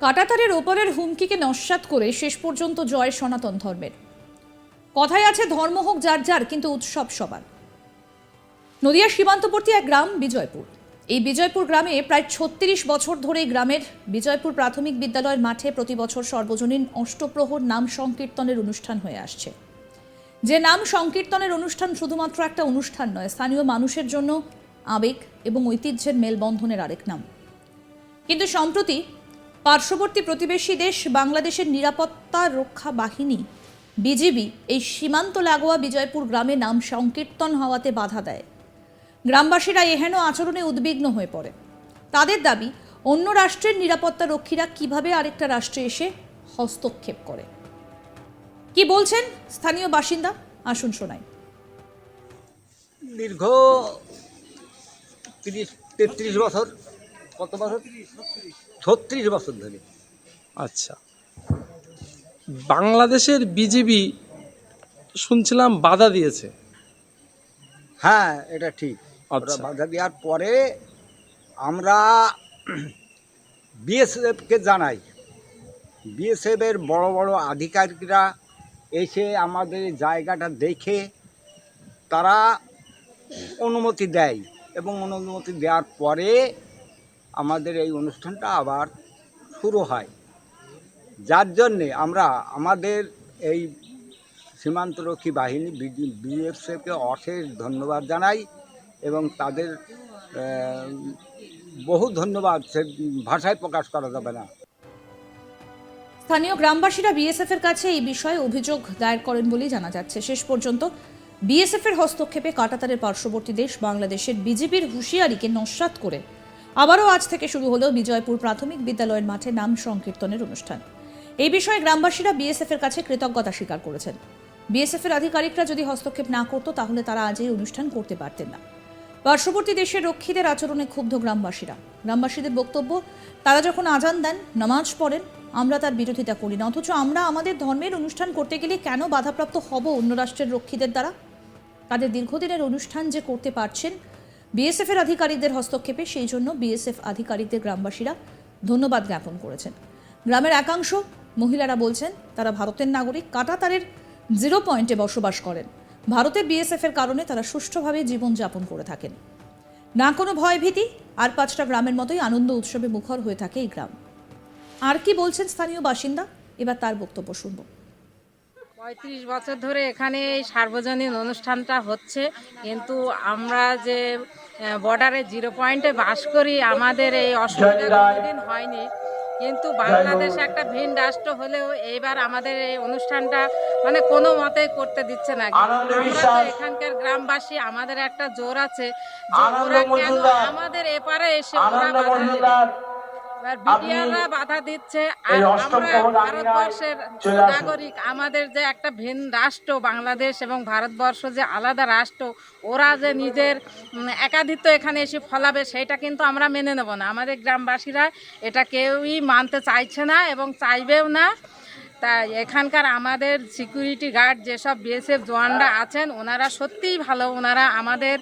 কাঁটাতারের ওপরের হুমকিকে নস্যাৎ করে শেষ পর্যন্ত জয় সনাতন ধর্মের। কথায় আছে ধর্ম হোক যার যার, কিন্তু উৎসব সবার। নদিয়ার সীমান্তবর্তী এক গ্রাম বিজয়পুর। এই বিজয়পুর গ্রামে প্রায় ৩৬ বছর ধরে গ্রামের বিজয়পুর প্রাথমিক বিদ্যালয়ের মাঠে প্রতি বছর সর্বজনীন অষ্টপ্রহর নাম সংকীর্তনের অনুষ্ঠান হয়ে আসছে। যে নাম সংকীর্তনের অনুষ্ঠান শুধুমাত্র একটা অনুষ্ঠান নয়, স্থানীয় মানুষের জন্য আবেগ এবং ঐতিহ্যের মেলবন্ধনের আরেক নাম। কিন্তু সম্প্রতি পার্শ্ববর্তী প্রতিবেশী দেশ বাংলাদেশের নিরাপত্তা রক্ষা বাহিনী বিজিবি এই সীমান্ত লাগোয়া বিজয়পুর গ্রামে নাম সংকীর্তন হওয়াতে বাধা দেয়। গ্রামবাসীরা এহেন আচরণে উদ্বিগ্ন হয়ে পড়ে। তাদের দাবি, অন্য রাষ্ট্রের নিরাপত্তা রক্ষীরা কিভাবে আরেকটা রাষ্ট্রে এসে হস্তক্ষেপ করে। কি বলছেন স্থানীয় বাসিন্দা, আসুন শোনাই। দীর্ঘ 33 বছর, কত বছর, 36 বছর ধরে। আচ্ছা, বাংলাদেশের বিজিবি শুনছিলাম বাধা দিয়েছে। হ্যাঁ, এটা ঠিক। ওরা আচ্ছা। বাধা দেওয়ার পরে আমরা বিএসএফকে জানাই। বিএসএফের বড় বড় আধিকারিকরা এসে আমাদের জায়গাটা দেখে তারা অনুমতি দেয়, এবং অনুমতি দেওয়ার পরে আমাদের এই অনুষ্ঠানটা আবার শুরু হয়। যার জন্যে আমরা আমাদের এই সীমান্তরক্ষী বাহিনী বিএসএফকে অশেষ ধন্যবাদ জানাই, এবং তাদের বহু ধন্যবাদ, সে ভাষায় প্রকাশ করা যাবে না। স্থানীয় গ্রামবাসীরা বিএসএফ এর কাছে এই বিষয়ে অভিযোগ দায়ের করেন বলেই জানা যাচ্ছে। শেষ পর্যন্ত বিএসএফ এর হস্তক্ষেপে কাঁটাতারের পার্শ্ববর্তী দেশ বাংলাদেশের বিজিবির হুঁশিয়ারিকে নস্যাৎ করে আবারও আজ থেকে শুরু হলো বিজয়পুর প্রাথমিক বিদ্যালয়ের মাঠে নাম সংকীর্তনের অনুষ্ঠান। এই বিষয়ে গ্রামবাসীরা বিএসএফ এর কাছে কৃতজ্ঞতা স্বীকার করেছেন। বিএসএফ এর আধিকারিকরা যদি হস্তক্ষেপ না করতো তাহলে তারা আজ এই অনুষ্ঠান করতে পারতেন না। পার্শ্ববর্তী দেশের রক্ষীদের আচরণে ক্ষুব্ধ গ্রামবাসীরা। গ্রামবাসীদের বক্তব্য, তারা যখন আজান দেন, নামাজ পড়েন, আমরা তার বিরোধিতা করি না, অথচ আমরা আমাদের ধর্মের অনুষ্ঠান করতে গেলে কেন বাধাপ্রাপ্ত হব অন্য রাষ্ট্রের রক্ষীদের দ্বারা? তাদের দীর্ঘদিনের অনুষ্ঠান যে করতে পারছেন বিএসএফ এর আধিকারিকদের হস্তক্ষেপে, সেই জন্য বিএসএফ আধিকারিকদের গ্রামবাসীরা ধন্যবাদ জ্ঞাপন করেছেন। গ্রামের একাংশ মহিলারা বলছেন তারা ভারতের নাগরিক, কাঁটাতারের 0 পয়েন্টে বসবাস করেন। ভারতের বিএসএফ এর কারণে তারা সুষ্ঠুভাবে জীবনযাপন করে থাকেন। না কোনো ভয়ভীতি, আর 5টা গ্রামের মতোই আনন্দ উৎসবে মুখর হয়ে থাকে এই গ্রাম। আর কি বলছেন স্থানীয় বাসিন্দা, এবার তার বক্তব্য শুনবো। 35 বছর ধরে এখানে এই সার্বজনীন অনুষ্ঠানটা হচ্ছে, কিন্তু আমরা যে বর্ডারে 0 পয়েন্টে বাস করি, আমাদের এই অসুবিধা কোনোদিন হয়নি। কিন্তু বাংলাদেশ একটা ভিন রাষ্ট্র হলেও এইবার আমাদের এই অনুষ্ঠানটা মানে কোনো মতেই করতে দিচ্ছে না। আমরা তো এখানকার গ্রামবাসী, আমাদের একটা জোর আছে যে ওরা কেন আমাদের এপারে এসে ওরা বাধা দেবে। বিডিআররা বাধা দিচ্ছে, আর আমরা ভারতবর্ষের নাগরিক, আমাদের যে একটা ভিন রাষ্ট্র বাংলাদেশ এবং ভারতবর্ষ যে আলাদা রাষ্ট্র, ওরা যে নিজের একাধিত্ব এখানে এসে ফলাবে সেটা কিন্তু আমরা মেনে নেব না। আমাদের গ্রামবাসীরা এটা কেউই মানতে চাইছে না এবং চাইবেও না। তাই এখানকার আমাদের সিকিউরিটি গার্ড যেসব বিএসএফ জওয়ানরা আছেন, ওনারা সত্যিই ভালো। ওনারা আমাদের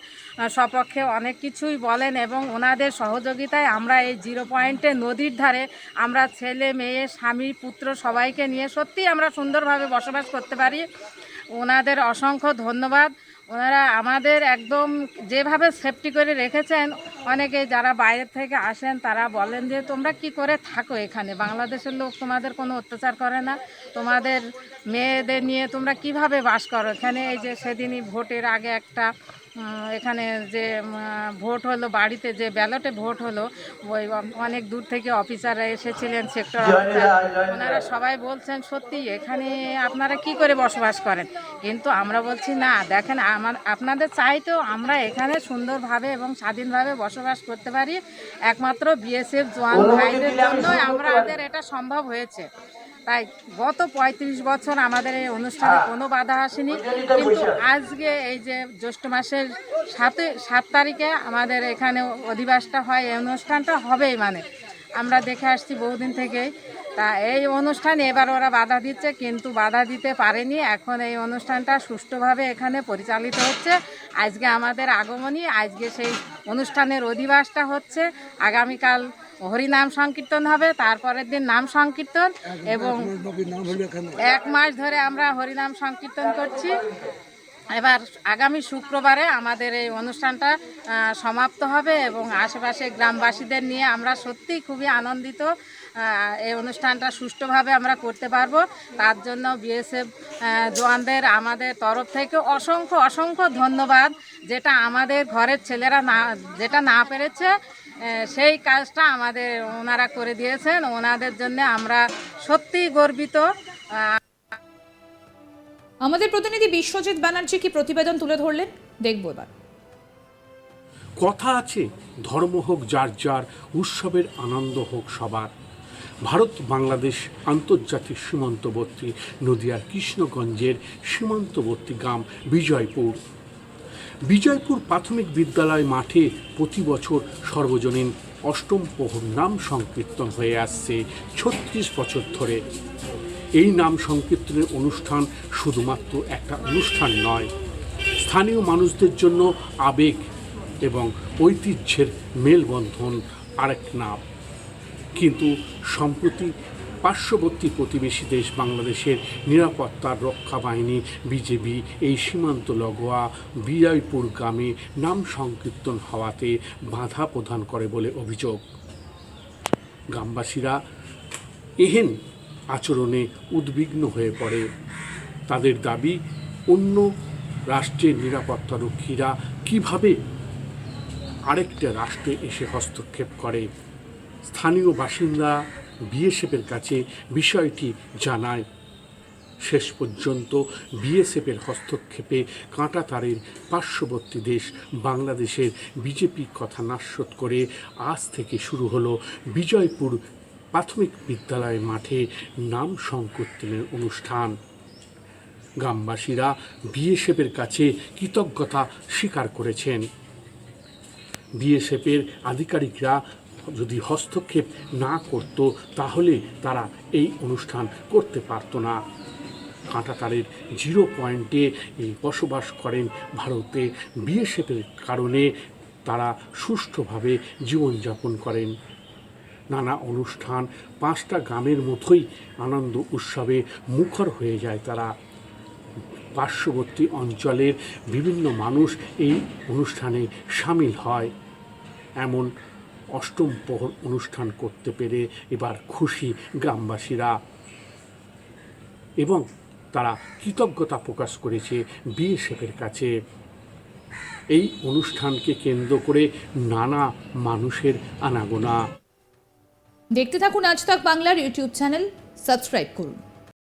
সপক্ষে অনেক কিছুই বলেন, এবং ওনাদের সহযোগিতায় আমরা এই 0 পয়েন্টে নদীর ধারে আমরা ছেলে মেয়ে স্বামী পুত্র সবাইকে নিয়ে সত্যিই আমরা সুন্দরভাবে বসবাস করতে পারি। ওনাদের অসংখ্য ধন্যবাদ। ওনারা আমাদের একদম যেভাবে সেফটি করে রেখেছেন। অনেকে যারা বাইরে থেকে আসেন তারা বলেন যে তোমরা কি করে থাকো এখানে, বাংলাদেশের লোক তোমাদের কোনো অত্যাচার করে না, তোমাদের মেয়েদের নিয়ে তোমরা কিভাবে বাস করো এখানে। এই যে সেদিনই ভোটের আগে একটা এখানে যে ভোট হলো, বাড়িতে যে ব্যালটে ভোট হলো, ওই অনেক দূর থেকে অফিসাররা এসেছিলেন, সেক্টর অফিসার, ওনারা সবাই বলছেন সত্যি এখানে আপনারা কি করে বসবাস করেন। কিন্তু আমরা বলছি না, দেখেন আপনাদের চাইতেও আমরা এখানে সুন্দরভাবে এবং স্বাধীনভাবে বসবাস করতে পারি। একমাত্র বিএসএফ জওয়ান ভাইদের জন্যই আমাদের এটা সম্ভব হয়েছে। তাই গত 35 বছর আমাদের এই অনুষ্ঠানে কোনো বাধা আসেনি, কিন্তু আজকে এই যে জ্যৈষ্ঠ মাসের 7 তারিখে আমাদের এখানে অধিবাসটা হয়, এই অনুষ্ঠানটা হবেই, মানে আমরা দেখে আসছি বহুদিন থেকেই। তা এই অনুষ্ঠানে এবার ওরা বাধা দিচ্ছে, কিন্তু বাধা দিতে পারেনি। এখন এই অনুষ্ঠানটা সুষ্ঠুভাবে এখানে পরিচালিত হচ্ছে। আজকে আমাদের আগমনী, আজকে সেই অনুষ্ঠানের অধিবাসটা হচ্ছে। আগামীকাল হরিনাম সংকীর্তন হবে, তারপরের দিন নাম সংকীর্তন, এবং 1 মাস ধরে আমরা হরিনাম সংকীর্তন করছি। এবার আগামী শুক্রবারে আমাদের এই অনুষ্ঠানটা সমাপ্ত হবে এবং আশেপাশে গ্রামবাসীদের নিয়ে আমরা সত্যিই খুবই আনন্দিত। এই অনুষ্ঠানটা সুষ্ঠুভাবে আমরা করতে পারবো, তার জন্য বিএসএফ জওয়ানদের আমাদের তরফ থেকে অসংখ্য অসংখ্য ধন্যবাদ। যেটা আমাদের ঘরের ছেলেরা যেটা না পেরেছে সেই কাজটা আমাদের ওনারা করে দিয়েছেন, ওনাদের জন্য আমরা সত্যিই গর্বিত। আমাদের প্রতিনিধি বিশ্বজিৎ ব্যানার্জি কি প্রতিবেদন তুলে ধরলেন, দেখবো এবার। কথা আছে, ধর্ম হোক যার যার, উৎসবের আনন্দ হোক সবার। ভারত বাংলাদেশ আন্তর্জাতিক সীমান্তবর্তী নদিয়ার কৃষ্ণগঞ্জের সীমান্তবর্তী গ্রাম বিজয়পুর প্রাথমিক বিদ্যালয় মাঠে প্রতি বছর সর্বজনীন অষ্টম প্রহর নাম সংকীর্তন হয়ে আসছে 36 বছর ধরে। এই নাম সংকীর্তনের অনুষ্ঠান শুধুমাত্র একটা অনুষ্ঠান নয়, স্থানীয় মানুষদের জন্য আবেগ এবং ঐতিহ্যের মেলবন্ধন আরেক নাম। কিন্তু সম্প্রতি পার্শ্ববর্তী প্রতিবেশী দেশ বাংলাদেশের নিরাপত্তার রক্ষা বাহিনী বিজেপি এই সীমান্ত লগোয়া বিজয়পুর গ্রামে নাম সংকীর্তন হওয়াতে বাধা প্রদান করে বলে অভিযোগ। গ্রামবাসীরা এহেন আচরণে উদ্বিগ্ন হয়ে পড়ে। তাদের দাবি, অন্য রাষ্ট্রের নিরাপত্তারক্ষীরা কিভাবে আরেকটা রাষ্ট্রে এসে হস্তক্ষেপ করে। স্থানীয় বাসিন্দা বিএসএফের কাছে বিষয়টি জানায়। শেষ পর্যন্ত বিএসএফের হস্তক্ষেপে কাঁটাতারের পার্শ্ববর্তী দেশ বাংলাদেশের বিজেপি কথা নাশ্রত করে আজ থেকে শুরু হলো বিজয়পুর প্রাথমিক বিদ্যালয় মাঠে নাম সংকীর্তনের অনুষ্ঠান। গ্রামবাসীরা বিএসএফের কাছে কৃতজ্ঞতা স্বীকার করেছেন। বিএসএফের আধিকারিকরা যদি হস্তক্ষেপ না করত তাহলে তারা এই অনুষ্ঠান করতে পারত না। কাঁটাতারের 0 পয়েন্টে বসবাস করেন ভারতে। বিএসএফের কারণে তারা সুষ্ঠুভাবে জীবনযাপন করেন। নানা অনুষ্ঠান 5টা গ্রামের মতোই আনন্দ উৎসবে মুখর হয়ে যায় তারা। পার্শ্ববর্তী অঞ্চলের বিভিন্ন মানুষ এই অনুষ্ঠানে সামিল হয়। এমন অষ্টম প্রহর অনুষ্ঠান করতে পেরে এবার খুশি গ্রামবাসীরা এবং তারা কৃতজ্ঞতা প্রকাশ করেছে বিএসএফের কাছে। এই অনুষ্ঠানকে কেন্দ্র করে নানা মানুষের আনাগোনা। দেখতে থাকুন আজ তাক বাংলার ইউটিউব চ্যানেল, সাবস্ক্রাইব করুন।